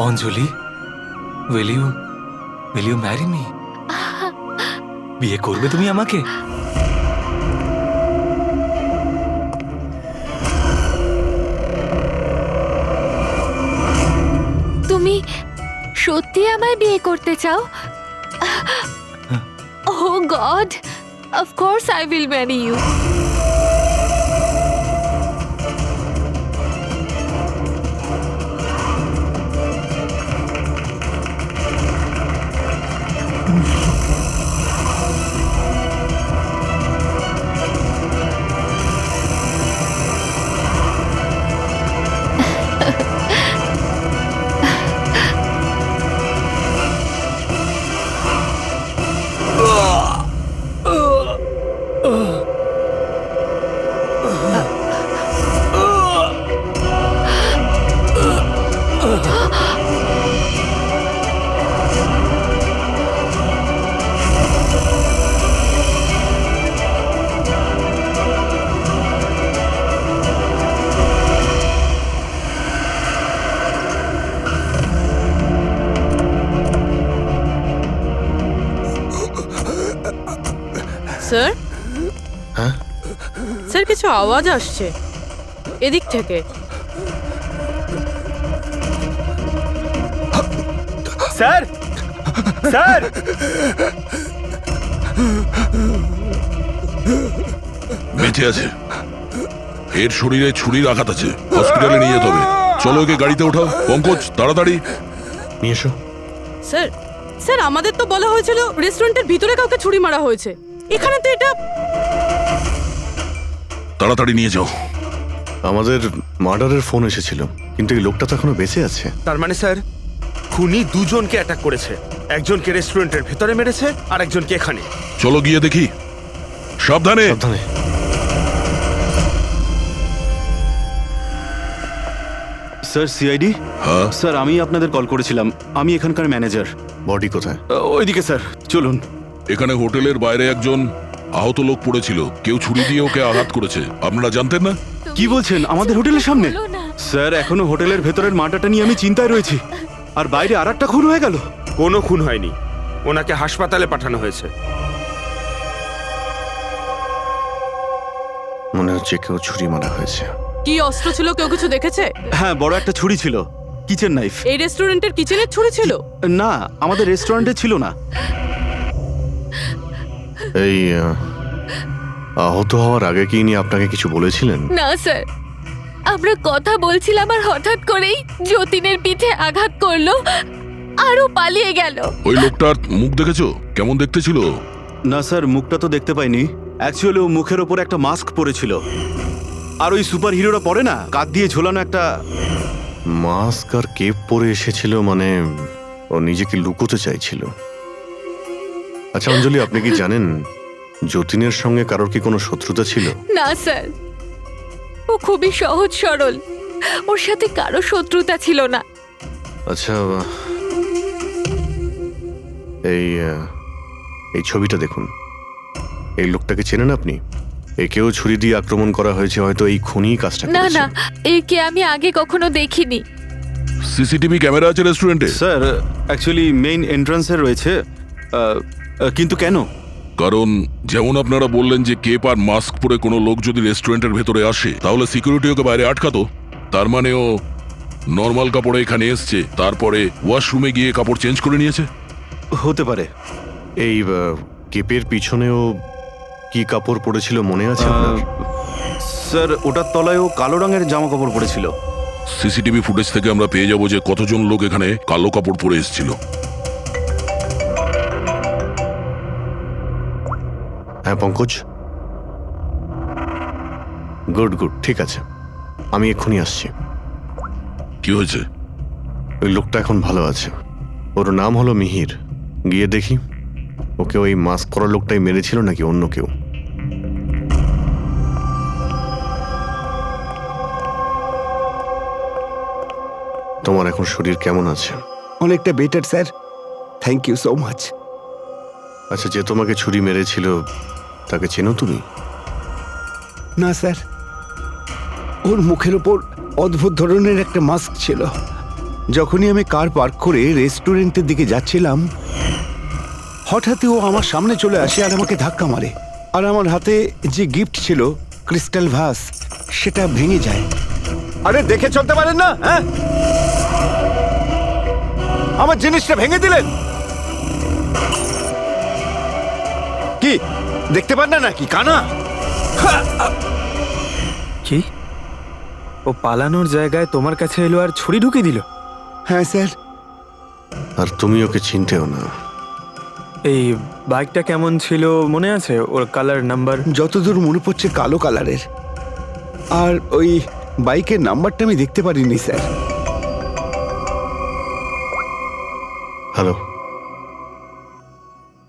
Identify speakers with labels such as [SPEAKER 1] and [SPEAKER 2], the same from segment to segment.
[SPEAKER 1] Anjali, will you marry me? বিয়ে করবে তুমি আমাকে?
[SPEAKER 2] তুমি সত্যি আমায় বিয়ে করতে চাও? Oh God, of course I will marry you.
[SPEAKER 3] Sir,
[SPEAKER 4] হ্যাঁ
[SPEAKER 3] স্যার কিছু আওয়াজ আসছে এদিক থেকে।
[SPEAKER 5] স্যার, স্যার,
[SPEAKER 6] বেঁচে আছে। এর শরীরে ছুরির আঘাত আছে, হসপিটালে নিয়ে যেতে হবে। চলো ওকে গাড়িতে ওঠাও। পঙ্কজ, তাড়াতাড়ি
[SPEAKER 4] নিয়ে এসো।
[SPEAKER 3] স্যার, স্যার আমাদের তো বলা হয়েছিল রেস্টুরেন্টের ভিতরে কাউকে ছুরি মারা হয়েছে, এখানে তো এটা।
[SPEAKER 6] তাড়াতাড়ি নিয়ে যাও।
[SPEAKER 4] আমাদের মার্ডারের ফোন এসেছিল, কিন্তু এই লোকটা তো এখনো বেঁচে আছে।
[SPEAKER 5] তার মানে স্যার খুনি দুজনকে অ্যাটাক করেছে, একজনকে রেস্টুরেন্টের ভেতরে মেরেছে আর একজনকে এখানে।
[SPEAKER 6] চলো গিয়ে দেখি। সাবধানে।
[SPEAKER 4] সাবধানে।
[SPEAKER 7] Sir, CID.
[SPEAKER 6] হ্যাঁ,
[SPEAKER 7] স্যার, আমি আপনাদের কল করেছিলাম। আমি এখানকার ম্যানেজার।
[SPEAKER 4] বডি কোথায়?
[SPEAKER 7] ওইদিকে স্যার, চলুন।
[SPEAKER 6] এখানে হোটেলের বাইরে একজন আহত লোক পড়েছিল, কেউ ছুরি দিয়ে ওকে আঘাত করেছে। আপনারা জানতেন না?
[SPEAKER 7] কি বলছেন? আমাদের হোটেলের সামনে?
[SPEAKER 2] বলো না।
[SPEAKER 7] স্যার, এখনো হোটেলের ভেতরের মার্ডারটা নিয়ে আমি চিন্তায় রয়েছি। আর বাইরে আরেকটা খুন হয়ে গেল।
[SPEAKER 5] কোনো খুন হয়নি, ওনাকে হাসপাতালে পাঠানো হয়েছে।
[SPEAKER 4] মনে হচ্ছে কেউ ছুরি মারা হয়েছে।
[SPEAKER 3] কি অস্ত্র ছিল, কেউ কিছু দেখেছে?
[SPEAKER 7] হ্যাঁ, বড় একটা ছুরি ছিল, কিচেন নাইফ।
[SPEAKER 3] এই রেস্টুরেন্টের কিচেনের ছুরি ছিল?
[SPEAKER 7] না, আমাদের রেস্টুরেন্টে ছিল না।
[SPEAKER 4] এই আহত হওয়ার আগে কি ইনি আপনাকে কিছু বলেছিলেন?
[SPEAKER 2] না স্যার, আমরা কথা বলছিলাম আর হঠাৎ করেই যতীনের পিঠে আঘাত করলো আরও পালিয়ে গেল।
[SPEAKER 6] ওই লোকটার মুখ দেখেছো? কেমন দেখতে ছিল?
[SPEAKER 7] না স্যার, মুখটা তো দেখতে পাইনি। অ্যাকচুয়ালি ও মুখের ওপর একটা মাস্ক পরেছিল। আর ওই সুপার হিরোরা পরে না, কাঁধ দিয়ে ঝোলানো একটা।
[SPEAKER 4] মাস্ক আর কেপ পরে এসেছিল, মানে ও নিজেকে লুকোতে চাইছিল। আচ্ছা অঞ্জলি, আপনি কি জানেন যতীনের সঙ্গে কারোর কি কোনো শত্রুতা ছিল?
[SPEAKER 2] না স্যার, ও খুবই সহজ সরল, ওর সাথে কারো শত্রুতা ছিল না।
[SPEAKER 4] আচ্ছা, এই ছবিটা দেখুন। এই লোকটাকে চেনেন আপনি? একেও ছুরি দিয়ে আক্রমণ করা হয়েছে, হয়তো এই খুনি কাজটা
[SPEAKER 2] না
[SPEAKER 4] করেছে।
[SPEAKER 2] না, একে আমি আগে কখনো দেখিনি।
[SPEAKER 6] সিসিটিভি ক্যামেরা আছে রেস্টুরেন্টে?
[SPEAKER 7] স্যার, অ্যাকচুয়ালি মেইন এন্ট্রান্সে রয়েছে। কিন্তু কেন?
[SPEAKER 6] কারণ যেমন আপনারা বললেন যে কেপ আর মাস্ক পরে কোনো লোক যদি রেস্টুরেন্টের ভেতরে আসে, তাহলে সিকিউরিটি ওকে বাইরে আটকাতো। তার মানে ও নর্মাল কাপড়ে এখানে এসছে, তারপরে ওয়াশরুমে গিয়ে কাপড় চেঞ্জ করে নিয়েছে।
[SPEAKER 7] হতে পারে।
[SPEAKER 4] এই কেপের পিছনেও কি কাপড় পরেছিল মনে আছে আপনার?
[SPEAKER 7] স্যার, ওটার তলায় ও কালো রঙের জামা কাপড় পরেছিল।
[SPEAKER 6] সিসিটিভি ফুটেজ থেকে আমরা পেয়ে যাবো যে কতজন লোক এখানে কালো কাপড় পরে এসেছিল।
[SPEAKER 4] হ্যাঁ পঙ্কজ, গুড গুড, ঠিক আছে, আমি এক্ষুনি আসছি।
[SPEAKER 6] কি হয়েছে?
[SPEAKER 4] ওই লোকটা এখন ভালো আছে, ওর নাম হলো মিহির। গিয়ে দেখি ওকে ওই মাস্ক পরা লোকটাই মেরেছিল নাকি অন্য কেউ। তোমার এখন শরীর কেমন আছে?
[SPEAKER 8] অনেকটা better sir, thank you so much.
[SPEAKER 4] আচ্ছা, যে তোমাকে ছুরি মেরেছিল তাকে চেনো তুমি?
[SPEAKER 8] না স্যার, ওর মুখের ওপর অদ্ভুত ধরনের একটা মাস্ক ছিল, যখনই আমি কার পার্ক করে রেস্টুরেন্টের দিকে যাচ্ছিলাম হঠাৎই ও আমার সামনে চলে আসে আর আমাকে ধাক্কা মারে আর আমার হাতে যে গিফট ছিল ক্রিস্টাল ভাস সেটা ভেঙে যায়।
[SPEAKER 7] আরে দেখে চলতে পারেন না, হ্যাঁ? আমার জিনিসটা ভেঙে দিলেন। কি দেখতে পান না নাকি কানা?
[SPEAKER 9] কি ও পালানোর জায়গায় তোমার কাছে এলো আর ছুরি ঢুকিয়ে দিল?
[SPEAKER 8] হ্যাঁ স্যার।
[SPEAKER 4] আর তুমি ওকে চিনতেও না।
[SPEAKER 9] এই বাইকটা কেমন ছিল মনে আছে? ওর কালার, নাম্বার?
[SPEAKER 8] যতদূর মনে পড়ছে কালো কালারের, আর ওই বাইকের নাম্বারটা আমি দেখতে পারিনি স্যার।
[SPEAKER 4] হ্যালো,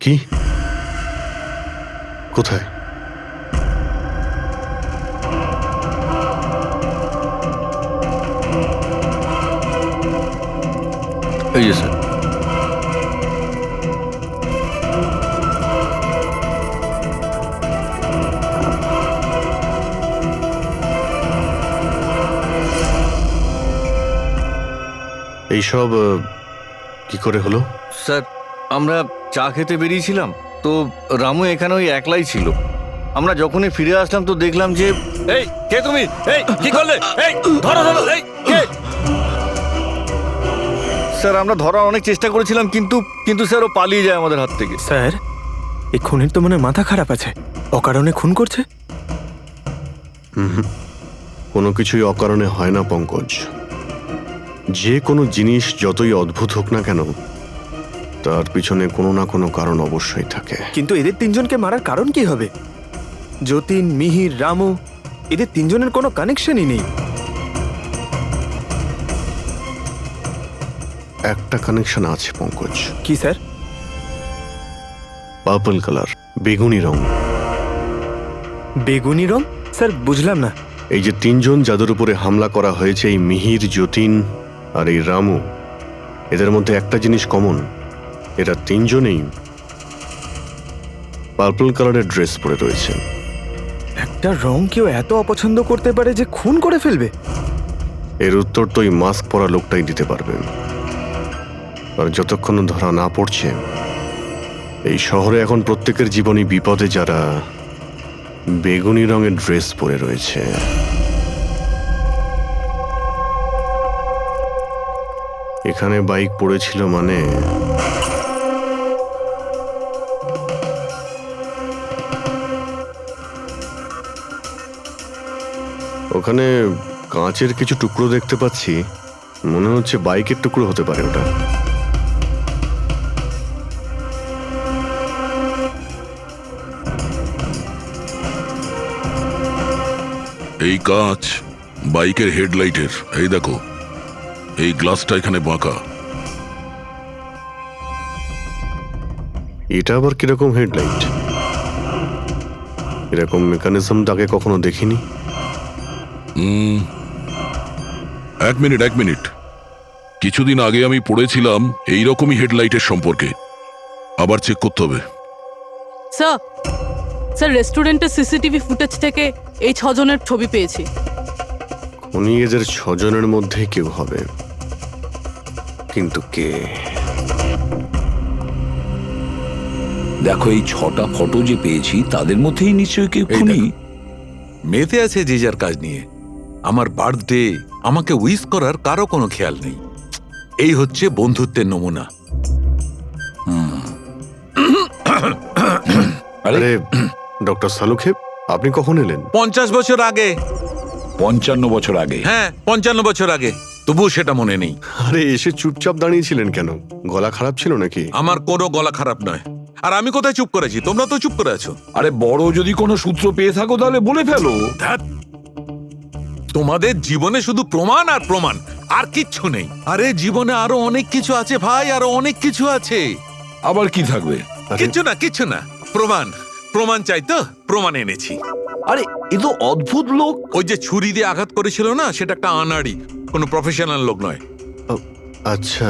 [SPEAKER 4] কি কোথায়? এই যে স্যার। এইসব কি করে হলো?
[SPEAKER 10] স্যার, আমরা চা খেতে বেরিয়েছিলাম তো রামু এখানে ওই একলাই ছিল। আমরা যখনই ফিরে আসলাম তো দেখলাম যে এই কে তুমি, এই কি করলে, এই ধরো ধরো, এই কে? স্যার আমরা ধরার অনেক চেষ্টা করেছিলাম কিন্তু কিন্তু স্যার ও পালিয়ে যায় আমাদের হাত থেকে।
[SPEAKER 9] স্যার, এই খুনের তো মনে হয় মাথা খারাপ আছে, অকারণে খুন করছে।
[SPEAKER 4] কোনো কিছুই অকারণে হয় না পঙ্কজ। যে কোনো জিনিস যতই অদ্ভুত হোক না কেন তার পিছনে কোনো না কোনো কারণ অবশ্যই থাকে।
[SPEAKER 9] কিন্তু এদের তিনজনকে মারার কারণ কি হবে? যতীন, মিহির, রামু, এদের তিনজনের কোনো কানেকশনই নেই।
[SPEAKER 4] একটা কানেকশন আছে পঙ্কজ।
[SPEAKER 9] কি স্যার?
[SPEAKER 4] পার্পল কালার, বেগুনি রং।
[SPEAKER 9] বেগুনি রং? স্যার বুঝলাম না।
[SPEAKER 4] এই যে তিনজন যাদের উপরে হামলা করা হয়েছে, এই মিহির, যতীন আর এই রামু, এদের মধ্যে একটা জিনিস কমন, এরা তিনজনেই পার্পল কালারের ড্রেস পরে রয়েছে।
[SPEAKER 9] একটা রং কেউ এত অপছন্দ করতে পারে যে খুন করে ফেলবে?
[SPEAKER 4] এর উত্তর তো এই মাস্ক পরা লোকটাই দিতে পারবে। আর যতক্ষণ ধরা না পড়ছে, এই শহরে এখন প্রত্যেকের জীবনই বিপদে যারা বেগুনি রঙের ড্রেস পরে রয়েছে। এখানে বাইক পড়েছিল মানে ওখানে কাঁচের কিছু টুকরো দেখতে পাচ্ছি, মনে হচ্ছে বাইকের টুকরো হতে পারে ওটা।
[SPEAKER 6] এই কাঁচ বাইকের হেডলাইটের। এই দেখো, এই গ্লাসটা এখানে বাঁকা।
[SPEAKER 4] এটা আবার কিরকম হেডলাইট? এরকম মেকানিজম আগে কখনো দেখিনি।
[SPEAKER 6] এক মিনিট, কিছুদিন আগে আমি পড়েছিলাম এইরকমই হেডলাইটের সম্পর্কে। আবার চেক করতে হবে।
[SPEAKER 3] স্যার, স্যার রেস্টুরেন্টের সিসিটিভি ফুটেজ থেকে এই 6 জনের ছবি পেয়েছি।
[SPEAKER 4] উনি এদের 6 জনের মধ্যে কেউ হবে, কিন্তু কে?
[SPEAKER 11] দেখো, এই 6টা ফটো যে পেয়েছি তাদের মধ্যেই নিশ্চয়ই কেউ খুনি।
[SPEAKER 1] মেতে আছে যে যার কাজ নিয়ে। আমার বার্থডে, আমাকে উইশ করার কারো কোনো খেয়াল নেই। এই হচ্ছে বন্ধুত্বের নমুনা।
[SPEAKER 4] আরে ডক্টর সালুখেব, আপনি কখন এলেন?
[SPEAKER 1] 50 বছর আগে।
[SPEAKER 11] 55 বছর আগে।
[SPEAKER 1] হ্যাঁ, 55 বছর আগে। তবুও সেটা মনে নেই।
[SPEAKER 4] আরে এসে চুপচাপ দাঁড়িয়েছিলেন কেন? গলা খারাপ ছিল নাকি?
[SPEAKER 1] আমার কোনো গলা খারাপ নয়। আর আমি কোথায় চুপ করেছি? তোমরা তো চুপ করে আছো।
[SPEAKER 11] আরে বড় যদি কোনো সূত্র পেয়ে থাকো তাহলে বলে ফেলো।
[SPEAKER 1] ধ্যাৎ, তোমাদের জীবনে শুধু প্রমাণ আর প্রমাণ, আর কিচ্ছু নেই। আরে জীবনে আরো অনেক কিছু আছে ভাই, আরো অনেক কিছু আছে।
[SPEAKER 11] আবার কি থাকবে?
[SPEAKER 1] কিচ্ছু না। প্রমাণ চাই তো, প্রমাণ এনেছি।
[SPEAKER 11] আরে এ তো অদ্ভুত লোক।
[SPEAKER 1] ওই যে ছুরি দিয়ে আঘাত করেছিল না, সেটা একটা আনাড়ি, কোনো প্রফেশনাল লোক নয়।
[SPEAKER 4] আচ্ছা,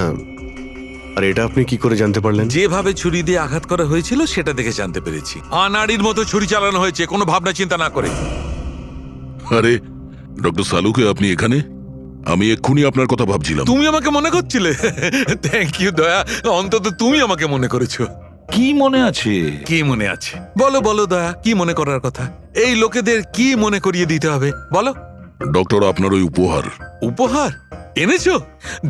[SPEAKER 4] আর এটা আপনি কি করে জানতে পারলেন?
[SPEAKER 1] যেভাবে ছুরি দিয়ে আঘাত করা হয়েছিল সেটা দেখে জানতে পেরেছি। আনাড়ির মতো ছুরি চালানো হয়েছে, কোনো ভাবনা চিন্তা না করে।
[SPEAKER 6] আরে ডক্টর সালুকে, আপনি এখানে? আমি এক্ষুনি আপনার কথা ভাবছিলাম।
[SPEAKER 1] তুমি আমাকে মনে করছিলে? থ্যাংক ইউ দয়া, অন্তত তুমি আমাকে মনে করেছো।
[SPEAKER 11] কি মনে আছে?
[SPEAKER 1] কি মনে আছে? বলো বলো দয়া, কি মনে করার কথা? এই লোকেদের কি মনে করিয়ে দিতে হবে বলো।
[SPEAKER 6] ডক্টর, আপনার ওই উপহার।
[SPEAKER 1] উপহার এনেছো?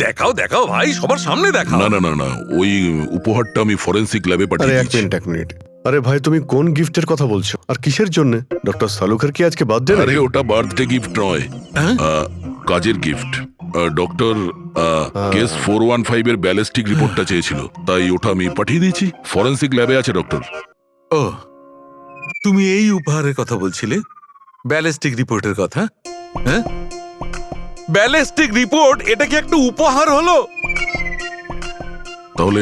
[SPEAKER 1] দেখাও দেখাও ভাই, সবার সামনে দেখাও।
[SPEAKER 6] না না না না, ওই উপহারটা আমি ফরেন্সিক ল্যাবে
[SPEAKER 4] আরে
[SPEAKER 6] পাঠিয়ে
[SPEAKER 4] এক
[SPEAKER 6] দিয়েছি।
[SPEAKER 4] মিনিট এক মিনিট, আরে ভাই তুমি কোন গিফটের কথা বলছো আর কিসের জন্য? ডক্টর সালুকের কি আজকে বার্থডে?
[SPEAKER 6] আরে ওটা বার্থডে গিফট নয়,
[SPEAKER 1] হ্যাঁ?
[SPEAKER 6] কাজের গিফট। ডক্টর কেস 415 এর ব্যালিস্টিক রিপোর্টটা চেয়েছিল, তাই ওটা আমি পাঠিয়ে দিয়েছি। ফরেন্সিক ল্যাবে আছে ডক্টর।
[SPEAKER 1] ও, তুমি এই উপহারের কথা বলছিলে? ব্যালিস্টিক রিপোর্টের কথা? হ্যাঁ, ব্যালিস্টিক রিপোর্ট, এটা কি একটা উপহার হলো?
[SPEAKER 6] তাহলে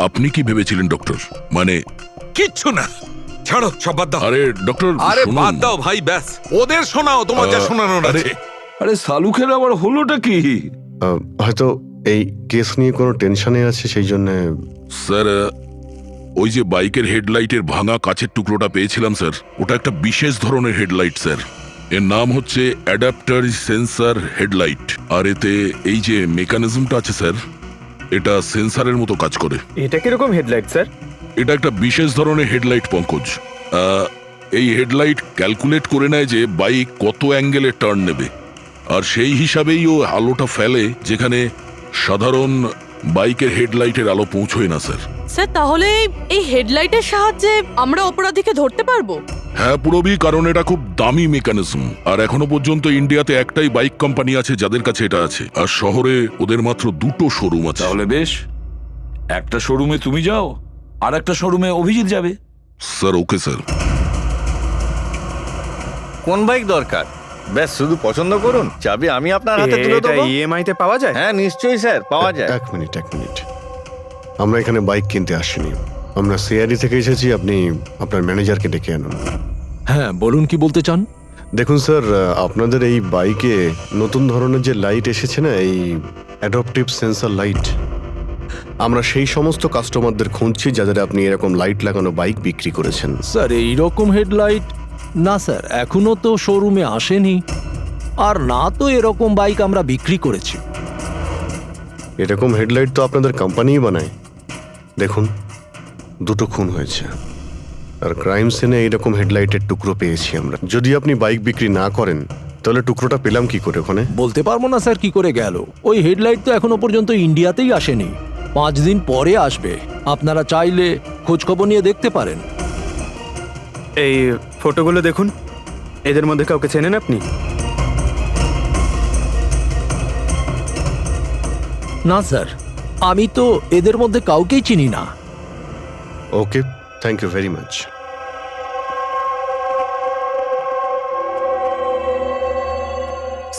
[SPEAKER 6] আপনি কি ভেবেছিলেন ডক্টর? মানে
[SPEAKER 1] কিচ্ছু না, ছাড়ো সব বাদ দাও।
[SPEAKER 6] আরে ডক্টর,
[SPEAKER 1] আরে
[SPEAKER 6] শুনুন।
[SPEAKER 1] বাদ দাও ভাই, ব্যাস ওদের শোনাও তোমার যা শোনানোর
[SPEAKER 6] আরে,
[SPEAKER 1] আছে।
[SPEAKER 11] আরে সালুকের আবার হলোটা কি?
[SPEAKER 4] হয়তো এই কেস নিয়ে কোনো টেনশনে আছে সেই জন্য।
[SPEAKER 6] স্যার, ওই যে বাইকের হেডলাইটের ভাঙা কাচের টুকরোটা পেয়েছিলাম স্যার, ওটা একটা বিশেষ ধরনের হেডলাইট স্যার। এর নাম হচ্ছে অ্যাডাপ্টার সেন্সর হেডলাইট। আর এতে এই যে মেকানিজমটা আছে স্যার, এটা সেন্সরের মতো কাজ করে।
[SPEAKER 9] এটা কিরকম হেডলাইট স্যার?
[SPEAKER 6] এটা একটা বিশেষ ধরনের হেডলাইট পঙ্কজ। এই হেডলাইট ক্যালকুলেট করে নেয় যে বাইক কত অ্যাঙ্গেলে টার্ন নেবে, আর সেই হিসাবেই ও আলোটা ফেলে যেখানে সাধারণ বাইকের হেডলাইটের আলো পৌঁছয় না স্যার।
[SPEAKER 3] স্যার তাহলে এই হেডলাইটের সাহায্যে আমরা অপরাধীকে ধরতে পারবো?
[SPEAKER 6] হ্যাঁ পুরোবি, কারণ এটা খুব দামি মেকানিজম। আর এখনো পর্যন্ত ইন্ডিয়াতে একটাই বাইক কোম্পানি আছে যাদের কাছে এটা আছে, আর শহরে ওদের মাত্র 2টো শোরুম আছে।
[SPEAKER 11] তাহলে বেশ, একটা শোরুমে তুমি যাও আর একটা শোরুমে অভিজিৎ যাবে।
[SPEAKER 6] Sir okay sir.
[SPEAKER 10] কোন বাইক দরকার? ব্যাস শুধু পছন্দ করুন, চাবি আমি আপনার হাতে তুলে
[SPEAKER 9] এটা
[SPEAKER 10] দেবো।
[SPEAKER 9] ইএমআই তে পাওয়া যায়?
[SPEAKER 10] হ্যাঁ নিশ্চয়ই স্যার, পাওয়া যায়।
[SPEAKER 4] এক মিনিট এক মিনিট, আমরা এখানে বাইক কিনতে আসিনি, আমরা সিআইডি থেকে এসেছি। আপনি আপনার ম্যানেজারকে ডেকে আনুন।
[SPEAKER 12] হ্যাঁ বলুন, কি বলতে চান?
[SPEAKER 4] দেখুন স্যার, আপনাদের এই বাইকে নতুন ধরনের যে লাইট এসেছে না, এই অ্যাডপটিভ সেন্সর লাইট, আমরা সেই সমস্ত কাস্টমারদের খুঁজছি যাদের আপনি এরকম লাইট লাগানো বাইক বিক্রি করেছেন।
[SPEAKER 12] স্যার এইরকম হেডলাইট না স্যার, এখনো তো শোরুমে আসেনি, আর না তো এরকম বাইক আমরা বিক্রি করেছি।
[SPEAKER 4] এরকম হেডলাইট তো আপনাদের কোম্পানিই বানায়। দেখুন, 2টো খুন হয়েছে, আর ক্রাইম সিনে এইরকম হেডলাইটের টুকরো পেয়েছি আমরা। যদি আপনি বাইক বিক্রি না করেন তাহলে টুকরোটা পেলাম কি করে ওখানে?
[SPEAKER 12] বলতে পারবো না স্যার কি করে গেল। ওই হেডলাইট তো এখনো পর্যন্ত ইন্ডিয়াতেই আসেনি, 5 দিন পরে আসবে। আপনারা চাইলে খোঁজখবর নিয়ে দেখতে পারেন।
[SPEAKER 9] এই ফটোগুলো দেখুন, এদের মধ্যে কাউকে চেনেন আপনি?
[SPEAKER 12] না স্যার, আমি তো এদের মধ্যে কাউকেই চিনি না।
[SPEAKER 4] Okay, thank you very much.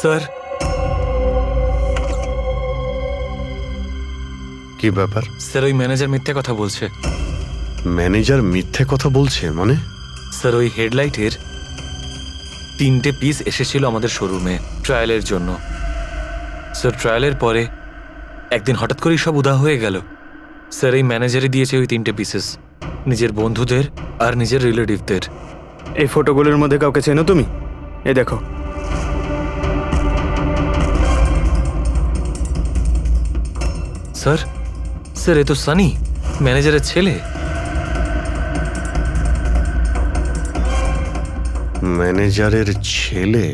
[SPEAKER 5] Sir,
[SPEAKER 4] কি ব্যাপার?
[SPEAKER 5] স্যার ওই ম্যানেজার মিথ্যে কথা বলছে।
[SPEAKER 4] ম্যানেজার মিথ্যে কথা বলছে মানে?
[SPEAKER 5] স্যার ওই হেডলাইটের 3টে পিস এসেছিল আমাদের শোরুমে ট্রায়ালের জন্য। স্যার ট্রায়ালের পরে একদিন হঠাৎ করেই সব উদা হয়ে গেল। স্যার এই ম্যানেজারই দিয়েছে ওই 3টে পিসেস, নিজের বন্ধুদের আর নিজের রিলেটিভদের।
[SPEAKER 9] এই ফটোগুলোর মধ্যে কাউকে চেনো তুমি? এ দেখো।
[SPEAKER 5] স্যার, স্যার এ তো সানি, ম্যানেজারের ছেলে।
[SPEAKER 4] ম্যানেজারের ছেলে?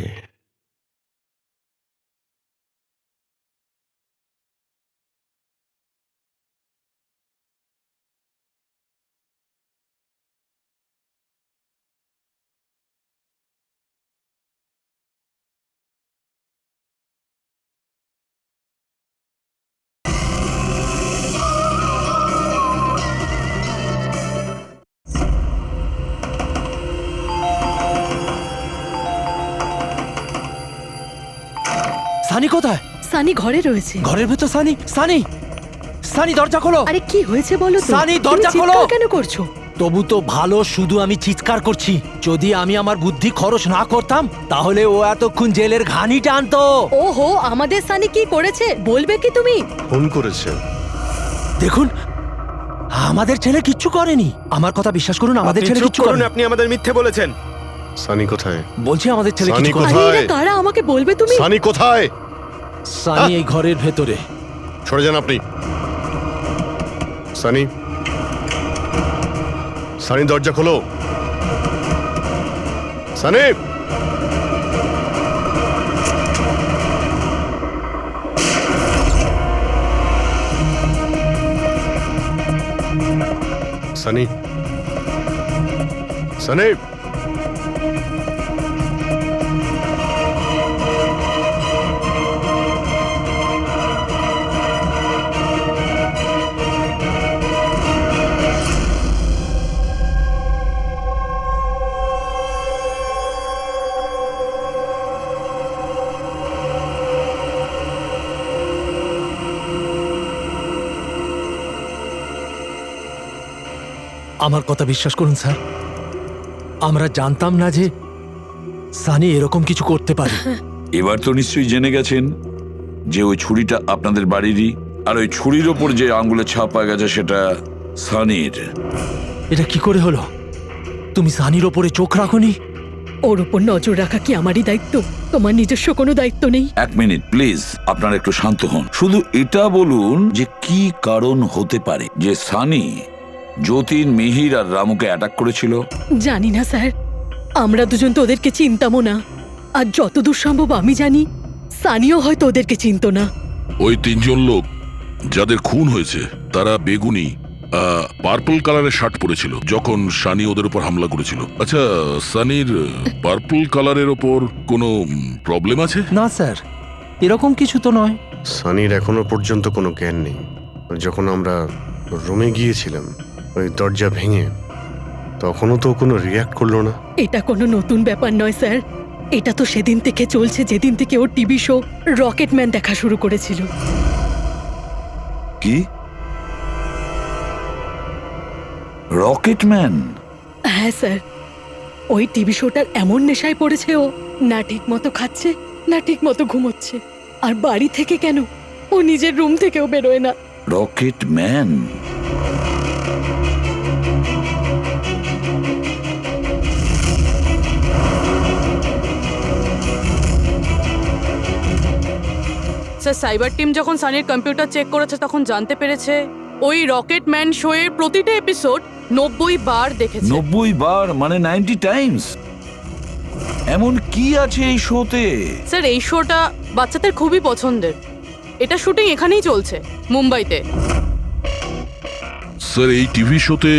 [SPEAKER 12] সানি কোথায়?
[SPEAKER 3] সানি ঘরে রয়েছে।
[SPEAKER 12] ঘরের ভেতর সানি? সানি, সানি দরজা খোলো।
[SPEAKER 3] আরে কি হয়েছে বলো তো?
[SPEAKER 12] সানি, দরজা
[SPEAKER 3] তুমি
[SPEAKER 12] খোলো।
[SPEAKER 3] চিৎকার কেন করছো?
[SPEAKER 12] তবু তো ভালো, শুধু আমি চিৎকার করছি। যদি আমি আমার বুদ্ধি খরচ না করতাম তাহলে ও এতক্ষণ জেলের ঘানি টানতো।
[SPEAKER 3] ওহো, আমাদের সানি কি করেছে বলবে কি তুমি?
[SPEAKER 4] ফোন করেছে।
[SPEAKER 12] দেখুন, আমাদের ছেলে কিচ্ছু করেনি। আমার কথা বিশ্বাস করুন, আমাদের
[SPEAKER 9] আপনি
[SPEAKER 12] ছেলে
[SPEAKER 9] চুপ
[SPEAKER 12] কিচ্ছু
[SPEAKER 9] করুন,
[SPEAKER 12] করেনি।
[SPEAKER 9] আপনি আমাদের মিথ্যে বলেছেন।
[SPEAKER 4] সানি কোথায়?
[SPEAKER 12] বলছি আমাদের ছেলে
[SPEAKER 4] সানি
[SPEAKER 12] কিছু করেনি।
[SPEAKER 3] আরে
[SPEAKER 4] কোথায়?
[SPEAKER 3] এরা কারা আমাকে বলবে তুমি?
[SPEAKER 4] সানি কোথায়?
[SPEAKER 12] সানি এই ঘরের ভেতরে।
[SPEAKER 4] সরে যান আপনি। সানি, সানি দরজা খোলো। সানি, সানি, সানি।
[SPEAKER 12] আমার কথা বিশ্বাস করুন স্যার, আমরা জানতাম না যে সানি এরকম কিছু করতে পারে।
[SPEAKER 11] এবার তো নিশ্চয়ই জেনে গেছেন যে ওই ছুরিটা আপনাদের বাড়িরই, আর ওই ছুরির ওপর যে আঙ্গুলের ছাপ পাওয়া গেছে সেটা সানির।
[SPEAKER 12] এটা কি করে হলো? তুমি সানির ওপরে চোখ রাখোনি?
[SPEAKER 3] ওর উপর নজর রাখা কি আমারই দায়িত্ব? তোমার নিজস্ব কোনো দায়িত্ব নেই?
[SPEAKER 11] এক মিনিট প্লিজ, আপনারা একটু শান্ত হন। শুধু এটা বলুন যে কি কারণ হতে পারে যে সানি যতীন, মিহির আর রামুকে অ্যাটাক করেছিল।
[SPEAKER 3] জানি না স্যার, আমরা দুজন তো ওদেরকে চিনতামও না। আর যতদূর সম্ভব আমি জানি সানিও হয়তো ওদেরকে চিনতো না।
[SPEAKER 6] ওই তিনজন লোক যাদের খুন হয়েছে তারা বেগুনি পার্পল কালারের শার্ট পরেছিল যখন সানি ওদের উপর হামলা করেছিল। আচ্ছা, সানির পার্পল কালারের ওপর কোনো প্রবলেম আছে?
[SPEAKER 12] না স্যার, এরকম কিছু তো নয়।
[SPEAKER 4] সানির এখনো পর্যন্ত কোনো জ্ঞান নেই। যখন আমরা রুমে গিয়েছিলাম ওই দরজা ভেঙে, তখনও তো কোনো রিয়াক্ট করলো না।
[SPEAKER 3] এটা কোনো নতুন ব্যাপার নয় স্যার, এটা তো সেদিন থেকে চলছে যেদিন থেকে ওর টিভি শো রকেটম্যান দেখা শুরু করেছিল।
[SPEAKER 11] কি? রকেটম্যান?
[SPEAKER 3] হ্যাঁ স্যার, ওই টিভি শোটার এমন নেশায় পড়েছে ও, না ঠিক মতো খাচ্ছে না ঠিক মতো ঘুমোচ্ছে। আর বাড়ি থেকে কেন, ও নিজের রুম থেকেও বেরোয় না।
[SPEAKER 11] রকেটম্যান?
[SPEAKER 3] স্যার, সাইবার টিম যখন সানির কম্পিউটার চেক করেছে তখন জানতে পেরেছে ওই রকেটম্যান শো এর প্রতিটা এপিসোড 90 বার দেখেছে।
[SPEAKER 11] 90 বার মানে 90 টাইমস? এমন কি আছে এই শোতে?
[SPEAKER 3] স্যার, এই শোটা বাচ্চাদের খুবই পছন্দের। এটা শুটিং এখানেই চলছে, মুম্বাইতে।
[SPEAKER 6] স্যার, এই টিভি শোতে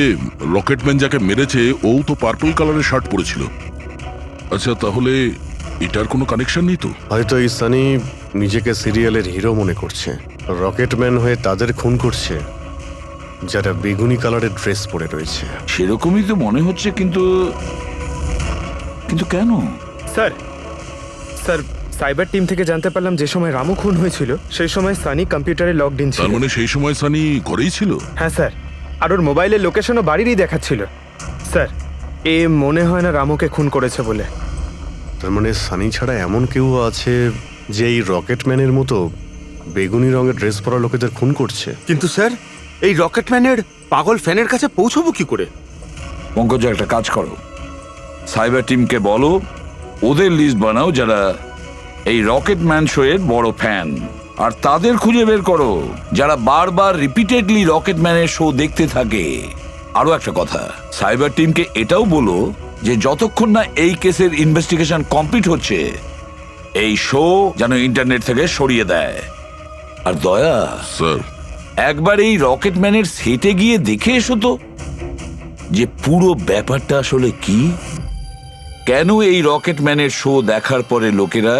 [SPEAKER 6] রকেটম্যান যাকে মেরেছে ও তো পার্পল কালারের শার্ট পরেছিল। আচ্ছা, তাহলে এটার কোনো কানেকশন নেই তো?
[SPEAKER 4] হয়তো এই সানি নিজেকে সিরিয়ালের হিরো মনে করছে, রকেটম্যান হয়ে তাদের খুন করছে যারা বেগুনি কালারের ড্রেস পরে রয়েছে।
[SPEAKER 11] সেরকমই তো মনে হচ্ছে, কিন্তু কিন্তু কেন?
[SPEAKER 9] স্যার, সাইবার টিম থেকে জানতে পারলাম যে সময় রামু খুন হয়েছিল সেই সময় সানি কম্পিউটারে লগড ইন ছিল।
[SPEAKER 6] তার মানে সেই সময় সানি ঘরেই ছিল?
[SPEAKER 9] হ্যাঁ স্যার, আর ওর মোবাইলের লোকেশনও বাড়িরই দেখাচ্ছিল। স্যার, এ মনে হয় না রামুকে খুন করেছে বলে।
[SPEAKER 4] তার মানে সানি ছাড়া এমন কেউ আছে যে এই রকেটম্যানের মতো বেগুনি রঙের ড্রেস পরা লোকেদের খুন করছে।
[SPEAKER 7] কিন্তু স্যার, এই রকেটম্যানের পাগল ফ্যানের কাছে পৌঁছবো কি করে?
[SPEAKER 11] পঙ্কজ, একটা কাজ করো, সাইবার টিমকে বলো ওদের লিস্ট বানাও যারা এই রকেটম্যান শো এর বড় ফ্যান, আর তাদের খুঁজে বের করো যারা বারবার রিপিটেডলি রকেটম্যানের শো দেখতে থাকে। আরো একটা কথা, সাইবার টিমকে এটাও বলো যে যতক্ষণ না এই কেসের ইনভেস্টিগেশন কমপ্লিট হচ্ছে এই শো যেন ইন্টারনেট থেকে সরিয়ে দেয়। আর দয়া
[SPEAKER 6] স্যার,
[SPEAKER 11] একবার এই রকেটম্যানের সেটে গিয়ে দেখে এসো তো যে পুরো ব্যাপারটা আসলে কি, কেন এই রকেটম্যানের শো দেখার পরে লোকেরা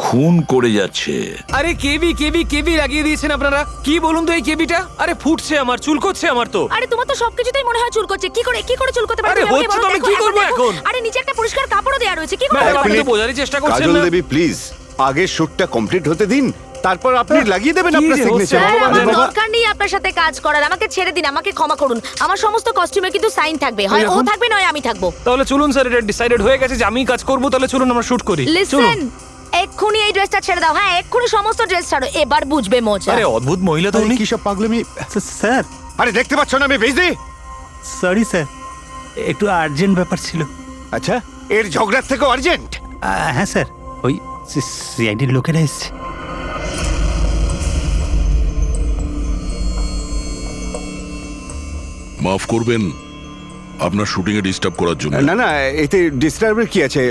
[SPEAKER 11] খুন করে যাচ্ছে।
[SPEAKER 5] আরে কেবি কেবি কেবি লাগিয়ে দিয়েছেন আপনারা। কি বলুন তো এই কেবিটা? আরে ফুটছে আমার, চুলকোচ্ছে আমার তো।
[SPEAKER 2] আরে তোমার তো সবকিছুতেই মনে হয় চুলকোচ্ছে। কি করে চুলকোতে পারে?
[SPEAKER 5] আরে হচ্ছে তো, আমি কি করবো এখন?
[SPEAKER 2] আরে নিচে একটা পরিষ্কার কাপড়ও দেয়া রয়েছে, কি করে?
[SPEAKER 5] আপনি তো বোঝারই চেষ্টা করছেন
[SPEAKER 8] কাজল
[SPEAKER 5] না।
[SPEAKER 8] দেবী প্লিজ, আগে শুটটা কমপ্লিট হতে দিন, তারপর আপনি লাগিয়ে দেবেন
[SPEAKER 5] কি
[SPEAKER 8] আপনার
[SPEAKER 5] যে হচ্ছে?
[SPEAKER 8] সিগনেচার।
[SPEAKER 2] স্যার, আমার দরকার নেই আপনার সাথে কাজ করার। আমাকে ছেড়ে দিন, আমাকে ক্ষমা করুন। আমার সমস্ত কস্টিউমে কিন্তু সাইন থাকবে, হয় ও থাকবে নয় আমি থাকবো।
[SPEAKER 5] তাহলে চলুন স্যার, এটা ডিসাইডেড হয়ে গেছে যে আমিই কাজ করবো। তাহলে চলুন আমরা শুট করি। চলুন।
[SPEAKER 2] লিসেন, এক্ষুনি এই ড্রেসটা ছেড়ে দাও। হ্যাঁ, এক্ষুনি সমস্ত ড্রেস ছাড়ো, এবার বুঝবে মজা।
[SPEAKER 5] আরে অদ্ভুত মহিলা তো
[SPEAKER 8] আরে
[SPEAKER 5] উনি।
[SPEAKER 8] কি সব পাগলামি
[SPEAKER 13] স্যার,
[SPEAKER 8] আরে দেখতে পাচ্ছ না আমি বিজি?
[SPEAKER 13] সরি স্যার, একটু আর্জেন্ট ব্যাপার ছিল।
[SPEAKER 8] আচ্ছা, এর ঝগড়ার থেকে আর্জেন্ট?
[SPEAKER 13] হ্যাঁ স্যার, ওই সিআইডির লোকেরা এসছে।
[SPEAKER 6] মাফ করবেন আপনার শুটিং এ ডিস্টার্ব করার জন্য।
[SPEAKER 8] না না, এতে ডিস্টার্বের কি আছে?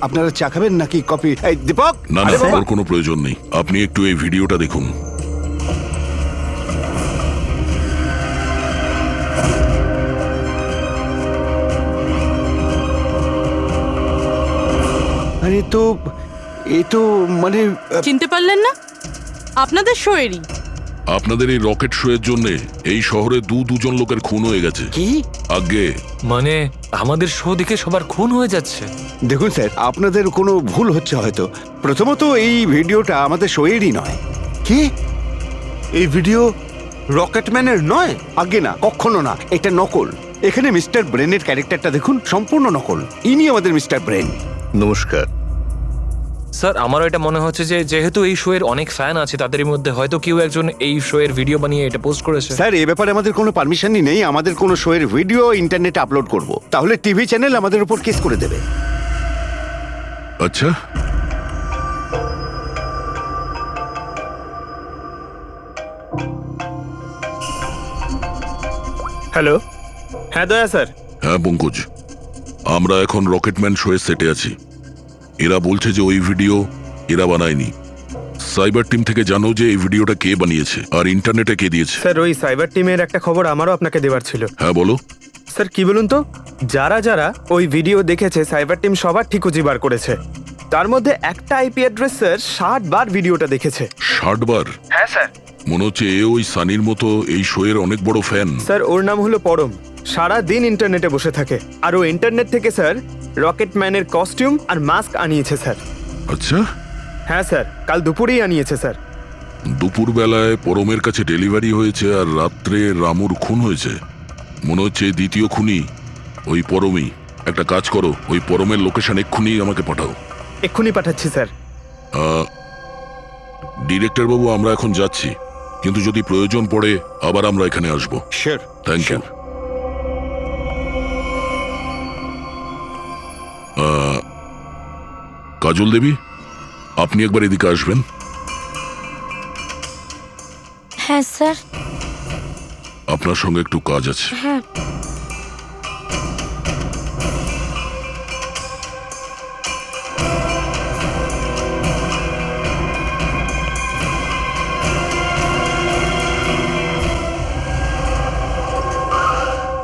[SPEAKER 8] আপনারা চা খাবেন নাকি কফি? এই দীপক,
[SPEAKER 6] না না,
[SPEAKER 8] আরে বাবা।
[SPEAKER 6] ওর কোনো প্রয়োজন নেই। আপনি একটু এই ভিডিওটা দেখুন।
[SPEAKER 8] আরে তো এ তো মানে
[SPEAKER 3] চিনতে পারলেন না? আপনাদের শোয়েরই।
[SPEAKER 6] আপনাদের এই রকেট শো এর জন্য এই শহরে দুজন লোকের খুন হয়ে গেছে।
[SPEAKER 8] কি?
[SPEAKER 6] আগে
[SPEAKER 5] মানে আমাদের শো দেখে সবার খুন হয়ে যাচ্ছে।
[SPEAKER 8] দেখুন স্যার, আপনাদের কোনো ভুল হচ্ছে হয়তো। প্রথমত এই ভিডিওটা আমাদের শোয়েরই নয়।
[SPEAKER 9] কি? এই ভিডিও রকেটম্যানের নয়?
[SPEAKER 8] আগে না, কখনো না, এটা নকল। এখানে মিস্টার ব্রেনের ক্যারেক্টারটা দেখুন, সম্পূর্ণ নকল। ইনি আমাদের মিস্টার ব্রেন।
[SPEAKER 4] নমস্কার।
[SPEAKER 5] স্যার আমারও এটা মনে হচ্ছে যে যেহেতু এই শো এর অনেক ফ্যান আছে, তাদের মধ্যে হয়তো কেউ একজন এই শো এর ভিডিও বানিয়ে এটা পোস্ট করেছে।
[SPEAKER 8] স্যার, এ ব্যাপারে আমাদের কোনো পারমিশনই নেই। আমাদের কোনো শোয়ের ভিডিও ইন্টারনেটে আপলোড করব, তাহলে টিভি চ্যানেল আমাদের উপর কেস করে দেবে।
[SPEAKER 6] আচ্ছা,
[SPEAKER 9] হ্যালো, হ্যাঁ দয়া স্যার।
[SPEAKER 6] হ্যাঁ পঙ্কজ, আমরা এখন রকেটম্যান শো এর সেটে আছি। এরা বলছে যে ওই ভিডিও এরা বানায়নি। সাইবার টিম থেকে জানো যে এই ভিডিওটা কে বানিয়েছে আর ইন্টারনেটে কে দিয়েছে?
[SPEAKER 9] স্যার, ওই সাইবার টিমের একটা খবর আমারও আপনাকে দেওয়ার ছিল।
[SPEAKER 6] হ্যাঁ বলো।
[SPEAKER 9] স্যার কি বলুন তো, যারা যারা ওই ভিডিও দেখেছে সাইবার টিম সবার ঠিক খুঁজে বার করেছে। তার মধ্যে একটা আইপি অ্যাড্রেস স্যার 60 বার ভিডিওটা দেখেছে।
[SPEAKER 6] 60 বার?
[SPEAKER 9] হ্যাঁ স্যার।
[SPEAKER 6] মনে হচ্ছে এ ওই সানির মতো এই শো এর অনেক বড় ফ্যান।
[SPEAKER 9] স্যার ওর নাম হলো পরম। সারা দিন ইন্টারনেটে বসে থাকে, আর ও ইন্টারনেট থেকে স্যার রকেটম্যানের কস্টিউম আর মাস্ক আনিয়েছে স্যার।
[SPEAKER 6] আচ্ছা।
[SPEAKER 9] হ্যাঁ স্যার, কাল দুপুরেই আনিয়েছে স্যার।
[SPEAKER 6] দুপুর বেলায় পরমের কাছে ডেলিভারি হয়েছে আর রাত্রে রামুর খুন হয়েছে। মনে হচ্ছে দ্বিতীয় খুনি ওই পরমই। একটা কাজ করো, ওই পরমের লোকেশন এক্ষুনি আমাকে পাঠাও।
[SPEAKER 9] এক্ষুনি পাঠাচ্ছি স্যার।
[SPEAKER 6] ডিরেক্টর বাবু, আমরা এখন যাচ্ছি, কিন্তু যদি প্রয়োজন পড়ে আবার আমরা এখানে আসবো।
[SPEAKER 8] Sure.
[SPEAKER 6] Thank you. Kajal Devi, আপনি একবার এদিকে আসবেন।
[SPEAKER 2] হ্যাঁ স্যার।
[SPEAKER 6] আপনার সঙ্গে একটু কাজ আছে।
[SPEAKER 2] হ্যাঁ।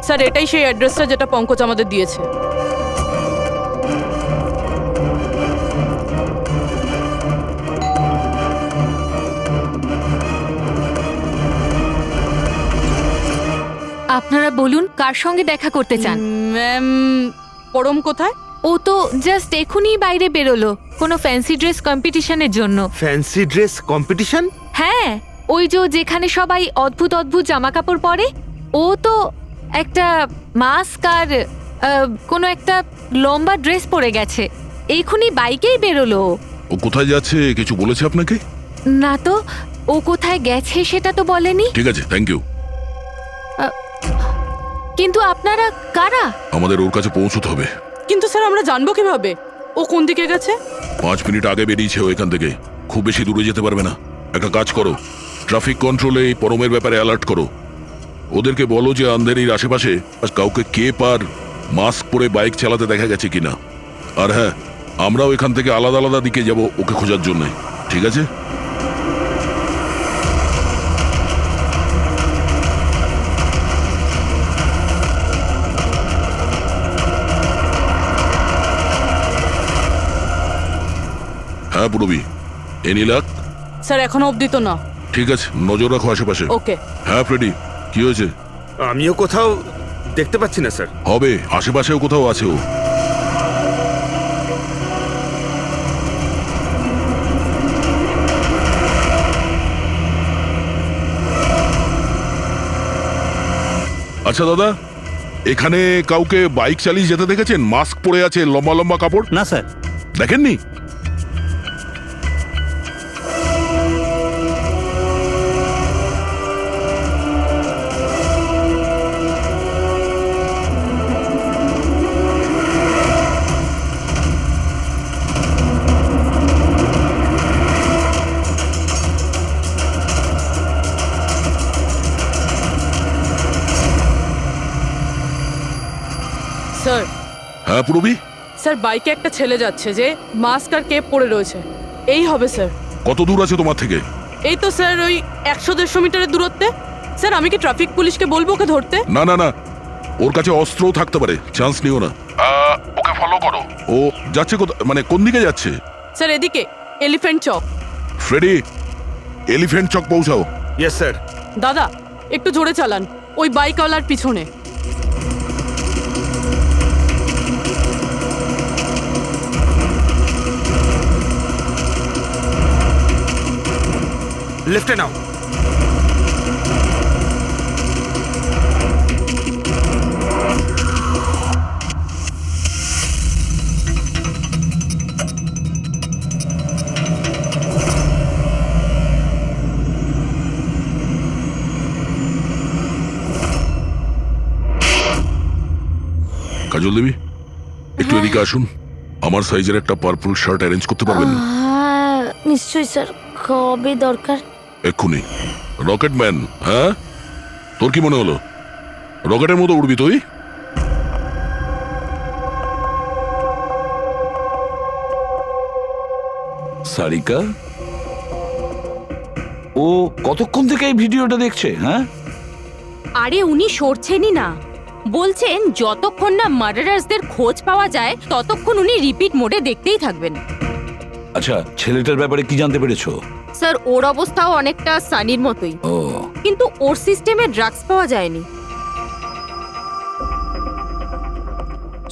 [SPEAKER 3] স্যার, এটাই সেই অ্যাড্রেসটা যেটা পঙ্কজ আমাদের দিয়েছে।
[SPEAKER 2] আপনারা বলুন কার সঙ্গে দেখা করতে চান?
[SPEAKER 3] ম্যাম, পরম কোথায়?
[SPEAKER 2] ও তো জাস্ট এখনই বাইরে বেরোলো কোনো ফ্যান্সি ড্রেস কম্পিটিশনের জন্য।
[SPEAKER 9] Fancy dress competition?
[SPEAKER 2] হ্যাঁ, ওই যেখানে সবাই অদ্ভুত অদ্ভুত জামা কাপড় পরে, ও তো একটা মাস্ক আর কোনো একটা লম্বা ড্রেস পরে গেছে। এখনই বাইকেই বেরোলো।
[SPEAKER 6] ও কোথায় যাচ্ছে কিছু বলেছে আপনাকে?
[SPEAKER 2] না তো, ও কোথায় গেছে সেটা তো বলেনি।
[SPEAKER 6] ঠিক আছে, থ্যাংক ইউ।
[SPEAKER 2] কিন্তু আপনারা কারা?
[SPEAKER 6] আমাদের ওর কাছে পৌঁছতে হবে।
[SPEAKER 3] কিন্তু স্যার, আমরা জানবো কিভাবে ও কোন দিকে গেছে?
[SPEAKER 6] 5 মিনিট আগে বেরিয়েছে ও এখান থেকে। খুব বেশি দূরে যেতে পারবে না। একটা কাজ করো, ট্রাফিক কন্ট্রোলে এই পরমের ব্যাপারে অ্যালার্ট করো। ওদেরকে বলো যে আন্ধেরির আশেপাশে কাউকে কেপ আর মাস্ক পরে বাইক চালাতে দেখা গেছে কিনা। আর হ্যাঁ, আমরাও এখান থেকে আলাদা আলাদা দিকে যাব ওকে খোঁজার জন্য। ঠিক আছে? হ্যাঁ পুরবি, এনি লাক?
[SPEAKER 3] স্যার, এখনো অবধি তো না।
[SPEAKER 6] ঠিক আছে, নজর রাখো আশেপাশে।
[SPEAKER 3] ওকে।
[SPEAKER 6] হ্যাঁ ফ্রেডি, কি হয়েছে?
[SPEAKER 9] আমিও কোথাও দেখতে পাচ্ছি না স্যার।
[SPEAKER 6] হবে, আশেপাশেও কোথাও আছে ও। আচ্ছা দাদা, এখানে কাউকে বাইক চালিয়ে যেতে দেখেছেন? মাস্ক পরে আছে, লম্বা লম্বা কাপড়?
[SPEAKER 13] না স্যার।
[SPEAKER 6] দেখেননি? হ্যাঁ পুরবি,
[SPEAKER 3] স্যার বাইকে একটা ছেলে যাচ্ছে যে মাস্ক আর কেপ পরে রয়েছে। এই হবে স্যার।
[SPEAKER 6] কত দূর আছে তোমার থেকে?
[SPEAKER 3] এই তো স্যার ওই 100-150 মিটারের দূরত্বে। স্যার আমি কি ট্রাফিক পুলিশকে বলবো ওকে ধরতে?
[SPEAKER 6] না না না, ওর কাছে অস্ত্রও থাকতে পারে, চান্স নিও না। ওকে ফলো করো। ও যাচ্ছে মানে কোন দিকে যাচ্ছে?
[SPEAKER 3] স্যার এদিকে elephant Chowk.
[SPEAKER 6] Freddie, elephant Chowk পৌঁছাও।
[SPEAKER 9] Yes sir.
[SPEAKER 3] দাদা একটু জোরে চালান, ওই বাইকওয়ালার পিছনে।
[SPEAKER 9] লেফটে নাও।
[SPEAKER 6] কাজল দেবী, একটু এদিকে আসুন। আমার সাইজের একটা পার্পল শার্ট অ্যারেঞ্জ করতে পারবেন?
[SPEAKER 2] নিশ্চয়ই স্যার, কবে দরকার?
[SPEAKER 6] এক্ষুনি। রকেটম্যান, হ্যাঁ তোর কি মনে হলো রকেটের মতো উড়বি তুই?
[SPEAKER 11] সারিকা, ও কতক্ষণ থেকে এই ভিডিওটা দেখছে? হ্যাঁ,
[SPEAKER 2] আরে উনি সরছেনই না, বলছেন যতক্ষণ না মার্ডারার্সদের খোঁজ পাওয়া যায় ততক্ষণ উনি রিপিট মোডে দেখতেই থাকবেন।
[SPEAKER 11] আচ্ছা, ছেলেটার ব্যাপারে কি জানতে পেরেছো?
[SPEAKER 2] স্যার ওর অবস্থাও অনেকটা সানির মতোই,
[SPEAKER 11] ও,
[SPEAKER 2] কিন্তু ওর সিস্টেমে ড্রাগস পাওয়া যায়নি।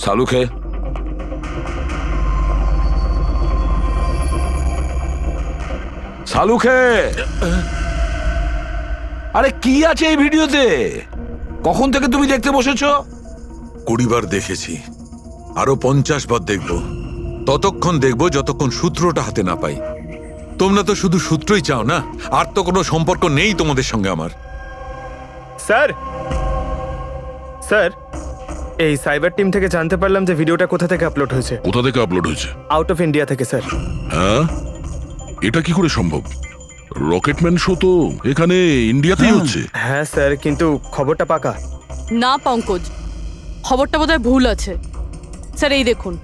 [SPEAKER 11] সালুকে, সালুকে, আরে কি আছে এই ভিডিওতে? কখন থেকে তুমি দেখতে বসেছো?
[SPEAKER 1] 20 বার দেখেছি, আরো 50 বার দেখব। ততক্ষণ দেখব যতক্ষণ সূত্রটা হাতে না পাই। তোমরা তো শুধু সূত্রই চাও না, আর তো কোনো সম্পর্ক নেই তোমাদের সঙ্গে আমার।
[SPEAKER 9] স্যার, স্যার এই সাইবার টিম থেকে জানতে পারলাম যে ভিডিওটা কোথা থেকে আপলোড হয়েছে।
[SPEAKER 6] কোথা থেকে আপলোড হয়েছে?
[SPEAKER 9] আউট অফ ইন্ডিয়া থেকে স্যার।
[SPEAKER 6] হ্যাঁ, এটা কি করে সম্ভব? রকেটম্যান শো তো এখানে ইন্ডিয়াতেই হচ্ছে।
[SPEAKER 9] হ্যাঁ স্যার, কিন্তু খবরটা পাকা।
[SPEAKER 3] না পঙ্কজ, খবরটা বোধহয় ভুল আছে। স্যার এই দেখুন,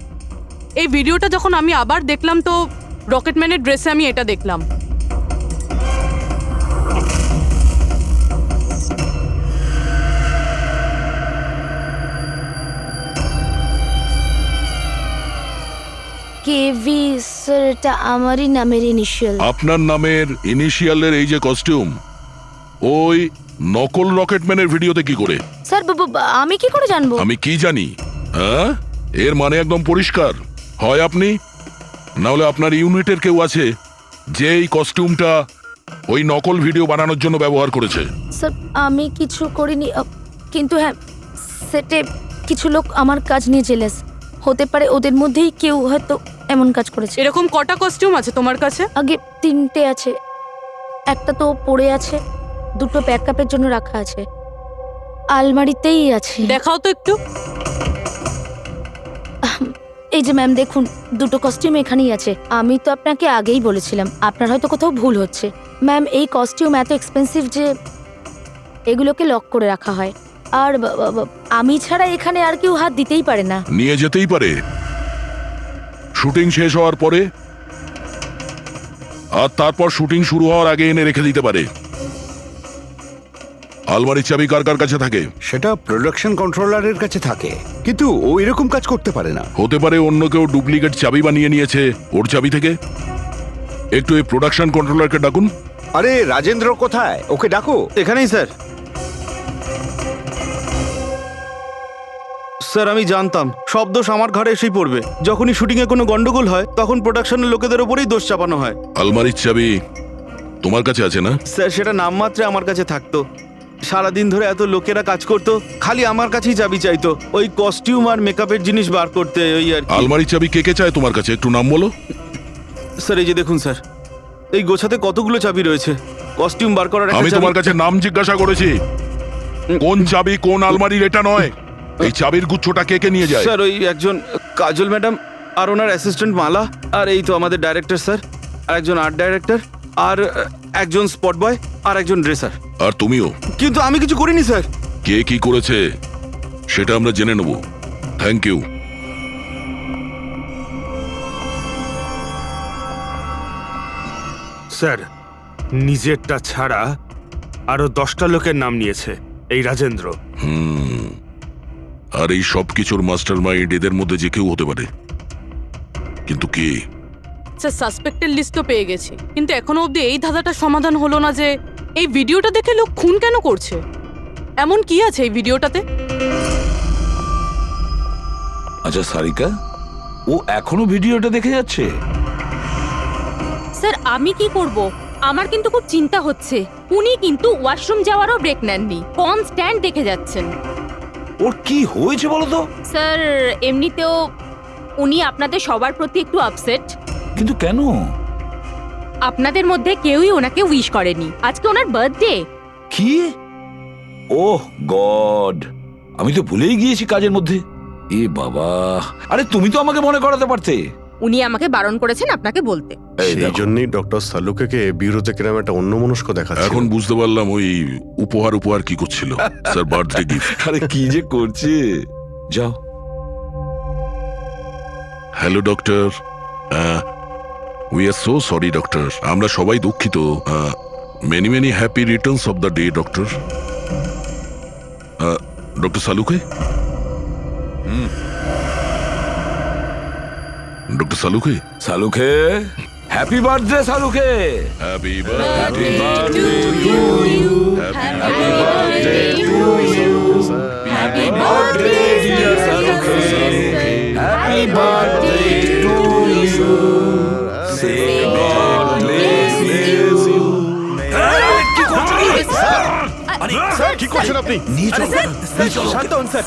[SPEAKER 3] এই ভিডিওটা যখন আমি আবার দেখলাম তো রকেটম্যানের ড্রেসে আমি এটা দেখলাম।
[SPEAKER 2] কেভি স্যার, এটা আমারই নামের ইনিশিয়াল।
[SPEAKER 6] আপনার নামের ইনিশিয়ালের এই যে কস্টিউম, ওই নকল রকেটম্যানের ভিডিওতে কি করে?
[SPEAKER 2] স্যার আমি কি করে জানবো?
[SPEAKER 6] আমি কি জানি? হ্যাঁ, এর মানে একদম পরিষ্কার, হয় আপনি না হলে আপনার ইউনিটের কেউ আছে যে এই কস্টিউমটা ওই নকল ভিডিও বানানোর জন্য ব্যবহার করেছে।
[SPEAKER 2] স্যার আমি কিছু করিনি, কিন্তু হ্যাঁ সেটে কিছু লোক আমার কাজ নিয়ে জেলেস। হতে পারে ওদের মধ্যেই কেউ হয়তো এমন কাজ করেছে।
[SPEAKER 3] এরকম কটা কস্টিউম আছে তোমার কাছে?
[SPEAKER 2] আগে 3টে আছে, একটা তো পড়ে আছে, 2টো ব্যাকআপের জন্য রাখা আছে, আলমারিতেই আছে।
[SPEAKER 3] দেখাও তো একটু।
[SPEAKER 2] এই যে ম্যাম দেখুন, 2টো কস্টিউম এখানেই আছে। আমি তো আপনাকে আগেই বলেছিলাম, আপনার হয়তো কোথাও ভুল হচ্ছে। ম্যাম এই কস্টিউম এত এক্সপেন্সিভ যে এগুলোকে লক করে রাখা হয়, আর আমি ছাড়া এখানে আর কেউ হাত দিতেই পারে না।
[SPEAKER 6] নিয়ে যেতেই পারে শুটিং শেষ হওয়ার পরে, আর তারপর শুটিং শুরু হওয়ার আগে এনে রেখে দিতে পারে। আলমারির চাবি কার কার কাছে থাকে?
[SPEAKER 8] সেটা প্রোডাকশন কন্ট্রোলারের কাছে থাকে, কিন্তু ও এরকম কাজ করতে পারে না।
[SPEAKER 6] হতে পারে অন্য কেউ ডুপ্লিকেট চাবি বানিয়ে নিয়েছে ওর চাবি থেকে। একটু এই প্রোডাকশন কন্ট্রোলারকে ডাকুন।
[SPEAKER 8] আরে রাজেন্দ্র কোথায়? ওকে ডাকো।
[SPEAKER 7] এখানেই স্যার। স্যার আমি জানতাম সব দোষ আমার ঘরে এসেই পড়বে। যখনই শুটিংয়ে কোনো গন্ডগোল হয় তখন প্রোডাকশনের লোকেদের ওপরেই দোষ চাপানো হয়।
[SPEAKER 6] আলমারির চাবি তোমার কাছে আছে না?
[SPEAKER 7] স্যার সেটা নামমাত্রে আমার কাছে থাকতো। সারাদিন ধরে এত লোকেরা কাজ করতো, খালি আমার কাছেই চাবি চাইতো ওই কস্টিউম আর মেকআপের জিনিস বার করতে, ওই আর কি।
[SPEAKER 6] আলমারির চাবি কে কে চায় তোমার কাছে? একটু নাম বলো।
[SPEAKER 7] স্যার এই যে দেখুন স্যার, এই গোছাতে কতগুলো চাবি রয়েছে। কস্টিউম বার করার একটা
[SPEAKER 6] আমি
[SPEAKER 7] চাবি-
[SPEAKER 6] তোমার কাছে নাম জিজ্ঞাসা করেছি, কোন চাবি কোন আলমারির এটা নয়। এই চাবির গুচ্ছটা কে কে নিয়ে যায়?
[SPEAKER 7] স্যার ওই একজন কাজল ম্যাডাম আর ওনার অ্যাসিস্ট্যান্ট মালা, আর এই তো আমাদের ডাইরেক্টর স্যার, আর একজন আর্ট ডাইরেক্টর, আর একজন স্পট বয়, আর একজন ড্রেসার।
[SPEAKER 6] আর তুমিও?
[SPEAKER 7] কিন্তু আমি কিছু করিনি স্যার।
[SPEAKER 6] কে কি করেছে সেটা আমরা জেনে নেব। Thank you.
[SPEAKER 9] স্যার নিজেরটা ছাড়া আরো 10টা লোকের নাম নিয়েছে এই রাজেন্দ্র।
[SPEAKER 6] আর এই সব কিছুর মাস্টার মাইন্ড এদের মধ্যে যে কেউ হতে পারে, কিন্তু কে?
[SPEAKER 3] স্যার সাসপেক্টের লিস্ট তো পেয়ে গেছি, কিন্তু এখনো অবধি এই ধাঁধাটা সমাধান হলো না যে এই ভিডিওটা দেখে লোক খুন কেন করছে। এমন কি আছে এই ভিডিওটাতে?
[SPEAKER 11] আচ্ছা সারিকা, ও এখনো ভিডিওটা দেখে যাচ্ছে?
[SPEAKER 2] স্যার আমি কি করব? আমার কিন্তু খুব চিন্তা হচ্ছে। উনি কিন্তু ওয়াশরুম যাওয়ারও ব্রেক নেননি, কনস্ট্যান্ট দেখে যাচ্ছেন।
[SPEAKER 11] ওর কি হয়েছে বলো তো?
[SPEAKER 2] স্যার এমনিতেও উনি আপনাদের সবার প্রতি একটু আপসেট।
[SPEAKER 11] কিন্তু কেন?
[SPEAKER 2] আপনাদের মধ্যে কেউই ওনাকে উইশ করেনি। আজকে ওনার বার্থডে।
[SPEAKER 11] কি? ওহ গড, আমি তো ভুলেই গিয়েছি কাজের মধ্যে। এ বাবা, আরে তুমি তো আমাকে মনে করাতে পারতে।
[SPEAKER 2] উনি আমাকে বারণ করেছেন আপনাকে বলতে।
[SPEAKER 4] সেই জন্যই ডক্টর সালুকে বিরুদ্ধে কিরম একটা অন্যমনস্ক দেখাচ্ছে।
[SPEAKER 6] এখন বুঝতে পারলাম ওই উপহার কি করছিল। Sir birthday gift.
[SPEAKER 11] আরে কি যে করছে। যাও।
[SPEAKER 6] Hello doctor, we are so sorry doctor, আমরা সবাই দুঃখিত। Many many happy returns of the day doctor. Doctor Saluke, doctor Saluke,
[SPEAKER 11] Saluke, happy birthday Saluke.
[SPEAKER 6] Happy birthday to you, happy birthday to you, happy birthday dear Saluke,
[SPEAKER 11] happy birthday to you. Say God bless you. কি করছো? আরে
[SPEAKER 4] sir কি করছেন আপনি?
[SPEAKER 9] শান্ত হন sir.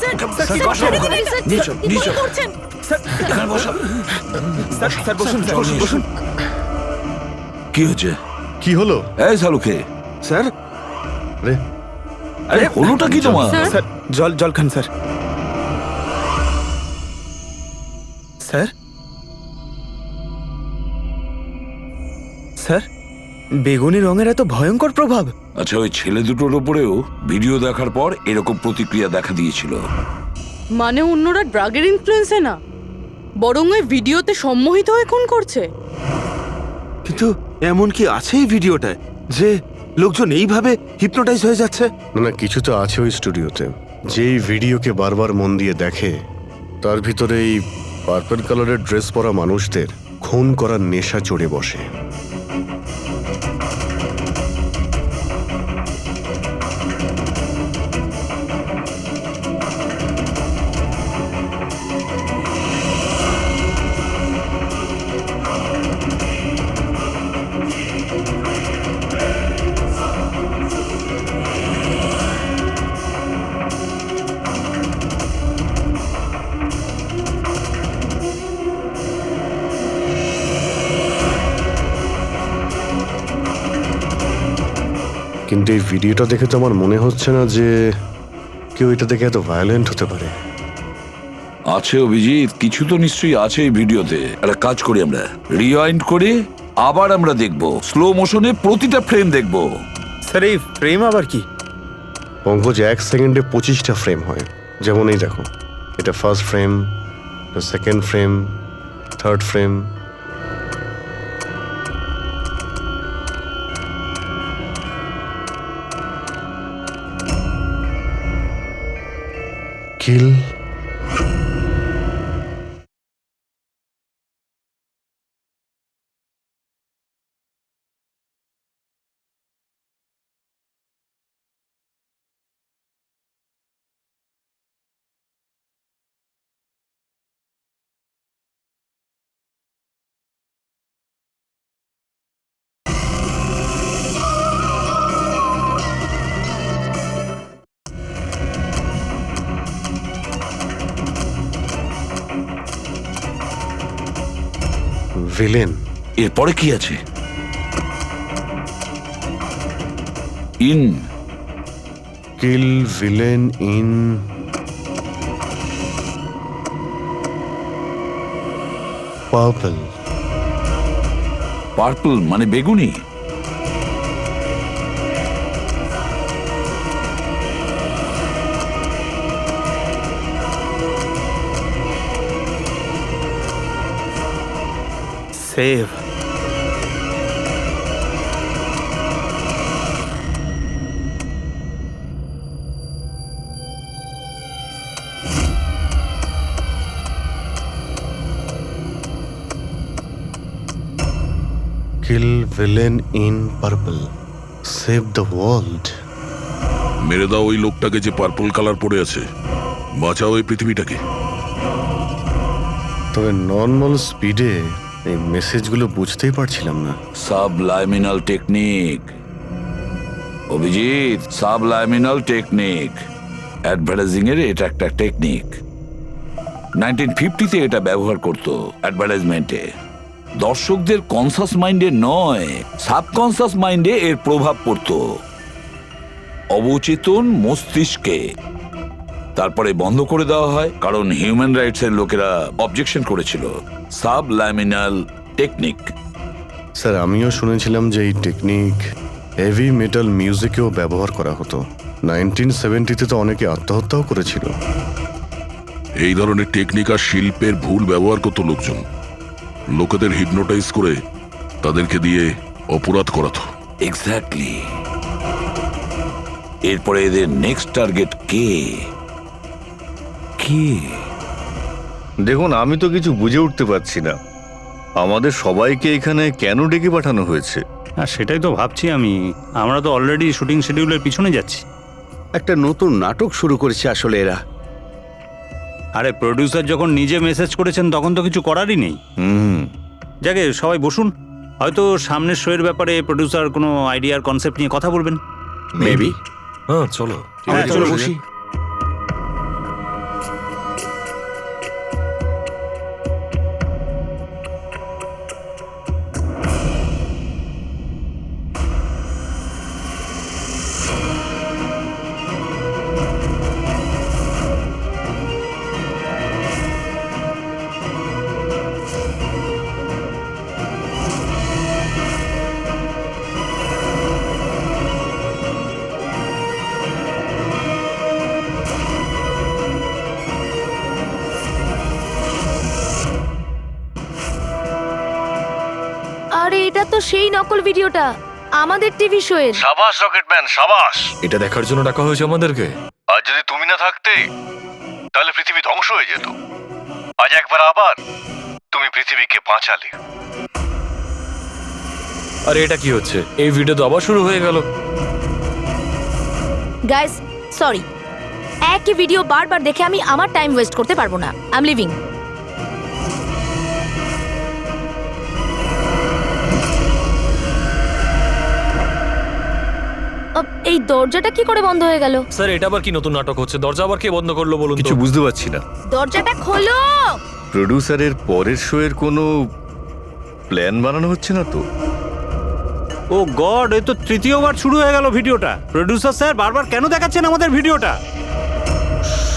[SPEAKER 9] Sir বসুন, বসুন।
[SPEAKER 11] কি হচ্ছে?
[SPEAKER 4] কি হলো?
[SPEAKER 11] এই সালুকে।
[SPEAKER 9] স্যার
[SPEAKER 4] আরে
[SPEAKER 11] আরে হলোটা কি তোমার?
[SPEAKER 9] স্যার জল খান স্যার। স্যার স্যার বেগুনি রঙের এত ভয়ঙ্কর প্রভাব?
[SPEAKER 11] আচ্ছা, ওই ছেলে দুটোর উপরেও ভিডিও দেখার পর এরকম প্রতিক্রিয়া দেখা দিয়েছিল।
[SPEAKER 3] মানে অন্যরা ড্রাগের ইনফ্লুয়েন্সে না, বরং ওই ভিডিওতে সম্মোহিত হয়ে খুন করছে।
[SPEAKER 7] কিন্তু এমন কি আছে এই ভিডিওটায় যে লোকজন এইভাবে হিপনোটাইজ হয়ে যাচ্ছে?
[SPEAKER 4] না কিছু তো আছে ওই স্টুডিওতে। যেই ভিডিওকে বারবার মন দিয়ে দেখে তার ভিতরে এই পার্পল কালারের ড্রেস পরা মানুষদের খুন করার নেশা চড়ে বসে। কিন্তু এই ভিডিওটা দেখে তো আমার মনে হচ্ছে না যে কেউ এটা দেখে এত ভায়োলেন্ট হতে পারে।
[SPEAKER 11] আছে অভিজিৎ, কিছু তো নিশ্চয়ই আছে এই ভিডিওতে। একটা কাজ করি, আমরা রিওয়াইন্ড করে আবার আমরা দেখব, স্লো মোশনে প্রতিটা ফ্রেম দেখব।
[SPEAKER 9] স্যার এই ফ্রেম আবার কি?
[SPEAKER 4] পঙ্কজ 1 সেকেন্ডে 25টা ফ্রেম হয়। যেমন এই দেখো, এটা first frame, second frame, third frame. Kill. Villain.
[SPEAKER 11] এরপরে কি আছে? In
[SPEAKER 4] kill villain in purple.
[SPEAKER 11] Purple মানে বেগুনি।
[SPEAKER 9] Save.
[SPEAKER 4] Kill villain in purple, save the world.
[SPEAKER 6] মেরে দাও ওই লোকটাকে যে পার্পল কালার পরে আছে, বাঁচাও এই পৃথিবীটাকে।
[SPEAKER 4] তবে নর্মাল স্পিডে এই মেসেজগুলো বুঝতেই পারছিলাম না।
[SPEAKER 11] সাবলাইমিনাল টেকনিক অভিজিৎ, সাবলাইমিনাল টেকনিক। অ্যাডভার্টাইজিং এর এটা একটা টেকনিক। 1950-তে এটা ব্যবহার করতো অ্যাডভার্টাইজমেন্টে। দর্শকদের কনসাস মাইন্ডে নয়, সাবকনসাস মাইন্ডে এর প্রভাব পড়তো, অবচেতন মস্তিষ্কে। তারপরে বন্ধ করে দেওয়া হয় কারণ হিউম্যান রাইটস এর লোকেরা অবজেকশন করেছিল। সাবলাইমিনাল টেকনিক।
[SPEAKER 4] স্যার, আমিও শুনেছিলাম যে এই টেকনিক হেভি মেটাল মিউজিকেও ব্যবহার করা হতো। 1970-তে তো অনেকে আত্মহত্যাও করেছিল।
[SPEAKER 6] এই ধরনের টেকনিক আর শিল্পের ভুল ব্যবহার করতো লোকজন। লোকেদের হিপনোটাইজ করে তাদেরকে দিয়ে অপরাধ করাতো।
[SPEAKER 11] এক্স্যাক্টলি। এরপরে এদের নেক্সট টার্গেট কে?
[SPEAKER 10] দেখুন, আমি তো কিছু বুঝে উঠতে পারছি না। আমাদের সবাইকে এখানে কেন ডেকে পাঠানো হয়েছে?
[SPEAKER 13] হ্যাঁ, সেটাই তো ভাবছি আমি। আমরা তো অলরেডি শুটিং শিডিউলের পিছনে যাচ্ছি।
[SPEAKER 8] একটা নতুন নাটক শুরু করেছে আসলে এরা।
[SPEAKER 13] আরে প্রডিউসার যখন নিজে মেসেজ করেছেন তখন তো কিছু করারই নেই। যাকে সবাই বসুন, হয়তো সামনের শোয়ের ব্যাপারে প্রডিউসার কোনো আইডিয়ার কনসেপ্ট নিয়ে কথা বলবেন।
[SPEAKER 8] মেবি।
[SPEAKER 5] হ্যাঁ, চলো।
[SPEAKER 13] হ্যাঁ, চলো বসি।
[SPEAKER 2] আরে এটা তো সেই নকল ভিডিওটা আমাদের টিভি শোয়ের।
[SPEAKER 10] সাবাস রকেটম্যান, সাবাস।
[SPEAKER 5] এটা দেখার জন্য ডাকা হয়েছে আমাদেরকে।
[SPEAKER 10] আর যদি তুমি না থাকতে তাহলে পৃথিবী ধ্বংস হয়ে যেত। আজ একবার আবার তুমি পৃথিবীকে বাঁচালে।
[SPEAKER 5] আরে এটা কি হচ্ছে? এই ভিডিও তো আবার শুরু হয়ে গেল।
[SPEAKER 2] গাইস, সরি, একই ভিডিও বারবার দেখে আমি আমার টাইম ওয়েস্ট করতে পারবো না। I am living. এই দরজাটা কি করে বন্ধ হয়ে গেল?
[SPEAKER 5] স্যার, এটা আবার কি নতুন নাটক হচ্ছে? দরজা আবার কে বন্ধ করলো বলুন তো?
[SPEAKER 10] কিছু বুঝতে পারছি না।
[SPEAKER 2] দরজাটা খোলো।
[SPEAKER 10] প্রডিউসারের পরের শোয়ের কোনো প্ল্যান বানানো হচ্ছে না তো?
[SPEAKER 13] ও গড, এ তো তৃতীয়বার শুরু হয়ে গেল ভিডিওটা। প্রডিউসার স্যার, বারবার কেন দেখাচ্ছেন আমাদের ভিডিওটা?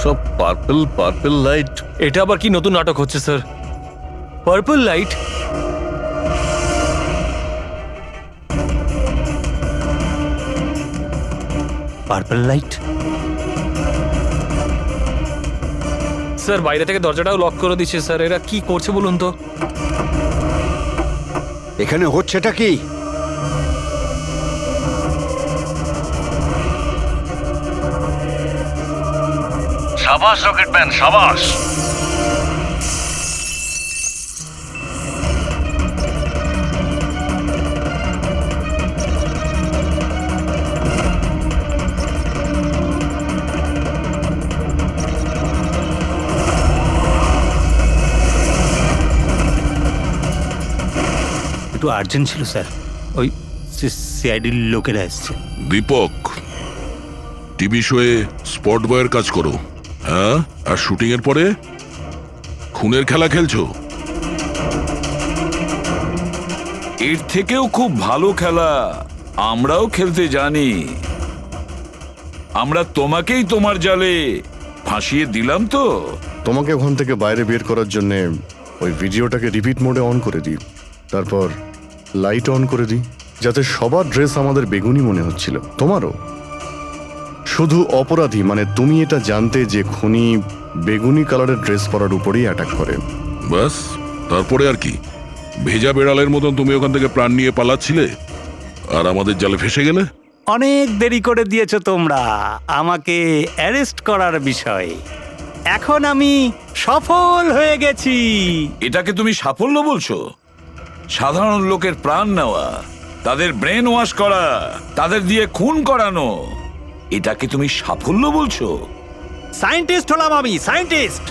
[SPEAKER 10] সব পার্পল লাইট।
[SPEAKER 5] এটা আবার কি নতুন নাটক হচ্ছে sir? Purple light?
[SPEAKER 13] Purple light?
[SPEAKER 5] Sir, বাইরে থেকে দরজাটাও লক করে দিচ্ছে স্যার। এরা কি করছে বলুন তো?
[SPEAKER 8] এখানে হচ্ছেটা কি?
[SPEAKER 10] সাবাস রকেটম্যান, সাবাস।
[SPEAKER 13] একটু আর্জেন্ট ছিল স্যার, ওই সিআইডির লোকেরা এসছে।
[SPEAKER 6] দীপক, টিভি শোয়ে স্পট বয়ের কাজ করো, হ্যাঁ? আর শুটিং এর পরে খুনের খেলা খেলছো।
[SPEAKER 11] এর থেকেও খুব ভালো খেলা আমরাও খেলতে জানি। আমরা তোমাকেই তোমার জালে ফাঁসিয়ে দিলাম তো।
[SPEAKER 4] তোমাকে ওখান থেকে বাইরে বের করার জন্য ওই ভিডিওটাকে রিপিট মোডে অন করে দিই, তারপর লাইট অন করে দিই, যাতে সবার ড্রেস আমাদের বেগুনি মনে হচ্ছিল, তোমারও। শুধু অপরাধী মানে তুমি এটা জানতে যে খুনি বেগুনি কালারের ড্রেস পরার উপরেই অ্যাটাক করে।
[SPEAKER 6] ব্যাস, তারপরে আর কি? ভেজা বেড়ালের মতন তুমি ওখান থেকে প্রাণ নিয়ে পালাচ্ছিলে আর আমাদের জালে ফেসে গেলে।
[SPEAKER 13] অনেক দেরি করে দিয়েছো তোমরা আমাকে অ্যারেস্ট করার বিষয়ে। এখন আমি সফল হয়ে গেছি।
[SPEAKER 11] এটাকে তুমি সাফল্য বলছো? সাধারণ লোকের প্রাণ নেওয়া, তাদের ব্রেন ওয়াশ করা, তাদের দিয়ে খুন করানো, এটাকে তুমি সাফল্য বলছো?
[SPEAKER 13] সায়েন্টিস্ট হলাম আমি, সায়েন্টিস্ট।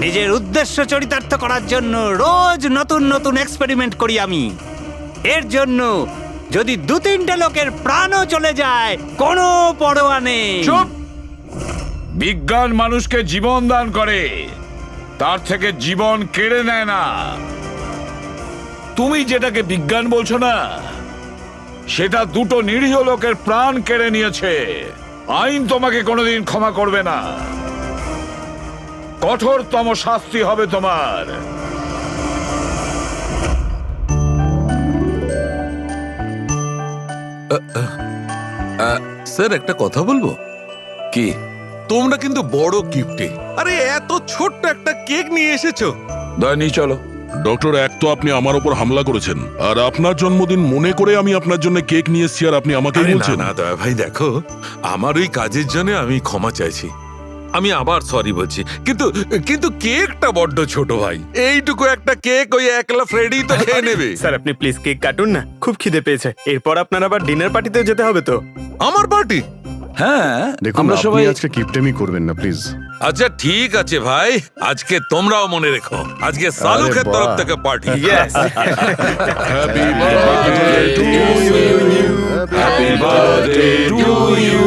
[SPEAKER 13] নিজের উদ্দেশ্য চরিতার্থ করার জন্য রোজ নতুন নতুন এক্সপেরিমেন্ট করি আমি। এর জন্য যদি 2-3টে লোকের প্রাণও চলে যায় কোনো পরোয়া নেই।
[SPEAKER 11] চুপ! বিজ্ঞান মানুষকে জীবন দান করে, তার থেকে জীবন কেড়ে নেয় না। তুমি যেটাকে বিজ্ঞান বলছো না, সেটা 2টো নিরীহ লোকের প্রাণ কেড়ে নিয়েছে। আইন তোমাকে কোনোদিন ক্ষমা করবে না। কঠোরতম শাস্তি হবে তোমার।
[SPEAKER 1] স্যার, একটা কথা বলবো
[SPEAKER 11] কি?
[SPEAKER 1] তোমরা কিন্তু বড় গিফটে, আরে এত ছোট্ট একটা কেক নিয়ে এসেছো।
[SPEAKER 11] দয়া নিয়ে চলো।
[SPEAKER 6] ডক্টর, এক তো আপনি আমার ওপর হামলা করেছেন, আর আপনার জন্মদিন মনে করে আমি আপনার জন্য কেক নিয়ে এসেছি, আর আপনি আমাকেই
[SPEAKER 1] আরে না
[SPEAKER 6] বলছেন।
[SPEAKER 1] না দয়া ভাই, দেখো আমার ওই কাজের জন্য আমি ক্ষমা চাইছি। আমি আবার সরি বলছি, কিন্তু কিন্তু কেকটা বড্ড ছোট ভাই। এইটুকু একটা কেক ওই একলা ফ্রেডি তো খেয়ে নেবে।
[SPEAKER 9] স্যার আপনি প্লিজ কেক কাটুন না, খুব খিদে পেয়েছে। এরপর আপনার আবার ডিনার পার্টিতেও যেতে হবে তো।
[SPEAKER 1] আমার পার্টি?
[SPEAKER 11] হ্যাঁ,
[SPEAKER 4] দেখুন,
[SPEAKER 11] আমরা
[SPEAKER 4] আপনি
[SPEAKER 11] সবাই
[SPEAKER 4] আজকে কিপটেমি করবেন না প্লিজ।
[SPEAKER 1] আচ্ছা ঠিক আছে ভাই, আজকে তোমরাও মনে রেখো, আজকে সালুকের
[SPEAKER 4] বাহ।
[SPEAKER 1] তরফ থেকে party.
[SPEAKER 6] Happy birthday to you, happy birthday to you,